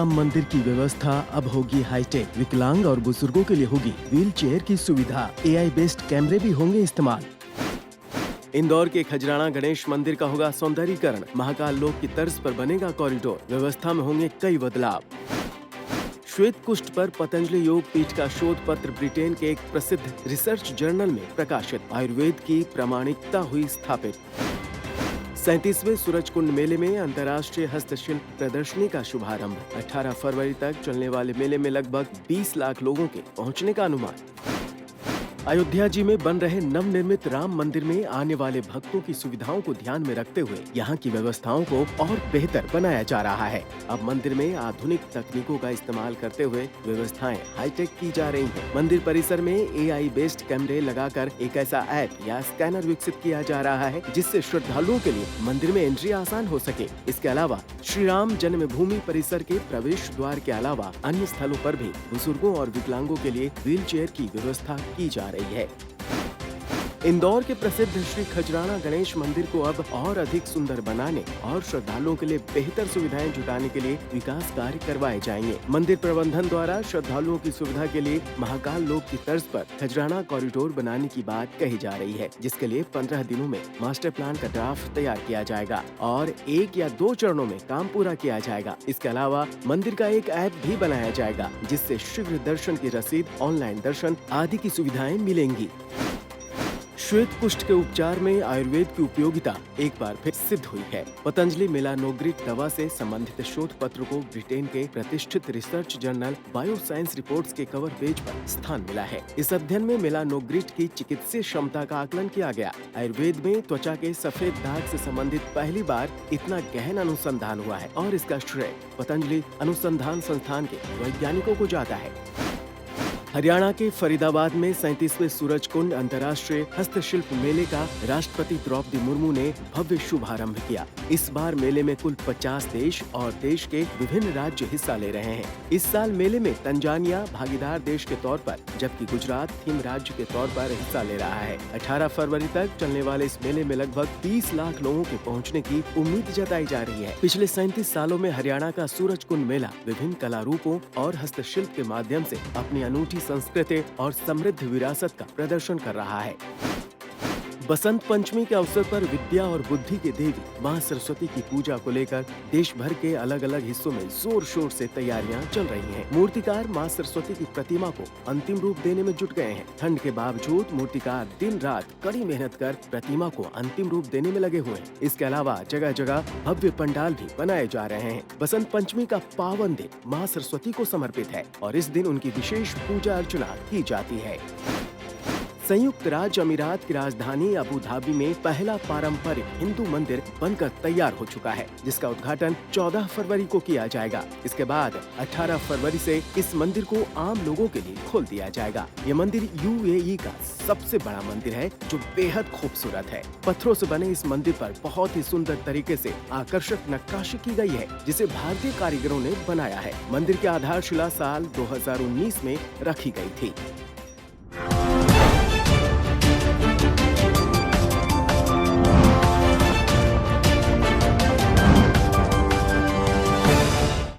राम मंदिर की व्यवस्था अब होगी हाईटेक। विकलांग और बुजुर्गों के लिए होगी व्हील चेयर की सुविधा। एआई बेस्ड कैमरे भी होंगे इस्तेमाल। इंदौर के खजराना गणेश मंदिर का होगा सौंदर्यीकरण। महाकाल लोक की तर्ज पर बनेगा कॉरिडोर। व्यवस्था में होंगे कई बदलाव। श्वेत कुष्ठ पर पतंजलि योग पीठ का शोध पत्र ब्रिटेन के एक प्रसिद्ध रिसर्च जर्नल में प्रकाशित। आयुर्वेद की प्रामाणिकता हुई स्थापित। 37वें सूरजकुंड मेले में अंतर्राष्ट्रीय हस्तशिल्प प्रदर्शनी का शुभारंभ। 18 फरवरी तक चलने वाले मेले में लगभग 20 लाख लोगों के पहुंचने का अनुमान। अयोध्या जी में बन रहे नवनिर्मित राम मंदिर में आने वाले भक्तों की सुविधाओं को ध्यान में रखते हुए यहां की व्यवस्थाओं को और बेहतर बनाया जा रहा है। अब मंदिर में आधुनिक तकनीकों का इस्तेमाल करते हुए व्यवस्थाएं हाईटेक की जा रही हैं। मंदिर परिसर में एआई बेस्ड कैमरे लगाकर एक ऐसा ऐप या स्कैनर विकसित किया जा रहा है जिससे श्रद्धालुओं के लिए मंदिर में एंट्री आसान हो सके। इसके अलावा श्री राम जन्मभूमि परिसर के प्रवेश द्वार के अलावा अन्य स्थलों पर भी बुजुर्गों और विकलांगों के लिए व्हील चेयर की व्यवस्था की जा रही है। इंदौर के प्रसिद्ध श्री खजराना गणेश मंदिर को अब और अधिक सुंदर बनाने और श्रद्धालुओं के लिए बेहतर सुविधाएं जुटाने के लिए विकास कार्य करवाए जाएंगे। मंदिर प्रबंधन द्वारा श्रद्धालुओं की सुविधा के लिए महाकाल लोक की तर्ज पर खजराना कॉरिडोर बनाने की बात कही जा रही है, जिसके लिए 15 दिनों में मास्टर प्लान का ड्राफ्ट तैयार किया जाएगा और 1 या 2 चरणों में काम पूरा किया जाएगा। इसके अलावा मंदिर का एक ऐप भी बनाया जाएगा जिससे शीघ्र दर्शन की रसीद, ऑनलाइन दर्शन आदि की सुविधाएं मिलेंगी। श्वेत कुष्ठ के उपचार में आयुर्वेद की उपयोगिता एक बार फिर सिद्ध हुई है। पतंजलि मेलानोग्रिड दवा से संबंधित शोध पत्र को ब्रिटेन के प्रतिष्ठित रिसर्च जर्नल बायोसाइंस रिपोर्ट्स के कवर पेज पर स्थान मिला है। इस अध्ययन में मेलानोग्रिड की चिकित्सीय क्षमता का आकलन किया गया। आयुर्वेद में त्वचा के सफेद दाग से संबंधित पहली बार इतना गहन अनुसंधान हुआ है और इसका श्रेय पतंजलि अनुसंधान संस्थान के वैज्ञानिकों को जाता है। हरियाणा के फरीदाबाद में 37वें सूरजकुंड अंतर्राष्ट्रीय हस्तशिल्प मेले का राष्ट्रपति द्रौपदी मुर्मू ने भव्य शुभारंभ किया। इस बार मेले में कुल 50 देश और देश के विभिन्न राज्य हिस्सा ले रहे हैं। इस साल मेले में तंजानिया भागीदार देश के तौर पर जबकि गुजरात थीम राज्य के तौर पर हिस्सा ले रहा है। 18 फरवरी तक चलने वाले इस मेले में लगभग 20 लाख लोगों के पहुँचने की उम्मीद जताई जा रही है। पिछले 37 सालों में हरियाणा का सूरजकुंड मेला विभिन्न कला रूपों और हस्तशिल्प के माध्यम से अपनी अनूठी संस्कृति और समृद्ध विरासत का प्रदर्शन कर रहा है। बसंत पंचमी के अवसर पर विद्या और बुद्धि के देवी मां सरस्वती की पूजा को लेकर देश भर के अलग अलग हिस्सों में जोर शोर से तैयारियां चल रही हैं। मूर्तिकार मां सरस्वती की प्रतिमा को अंतिम रूप देने में जुट गए हैं। ठंड के बावजूद मूर्तिकार दिन रात कड़ी मेहनत कर प्रतिमा को अंतिम रूप देने में लगे हुए हैं। इसके अलावा जगह जगह भव्य पंडाल भी बनाए जा रहे हैं। बसंत पंचमी का पावन दिन मां सरस्वती को समर्पित है और इस दिन उनकी विशेष पूजा अर्चना की जाती है। संयुक्त राज्य अमीरात की राजधानी अबू धाबी में पहला पारंपरिक हिंदू मंदिर बनकर तैयार हो चुका है, जिसका उद्घाटन 14 फरवरी को किया जाएगा। इसके बाद 18 फरवरी से इस मंदिर को आम लोगों के लिए खोल दिया जाएगा। ये मंदिर यूएई का सबसे बड़ा मंदिर है जो बेहद खूबसूरत है। पत्थरों से बने इस मंदिर पर बहुत ही सुंदर तरीके से आकर्षक नक्काशी की गई है, जिसे भारतीय कारीगरों ने बनाया है। मंदिर की आधारशिला साल 2019 में रखी गई थी।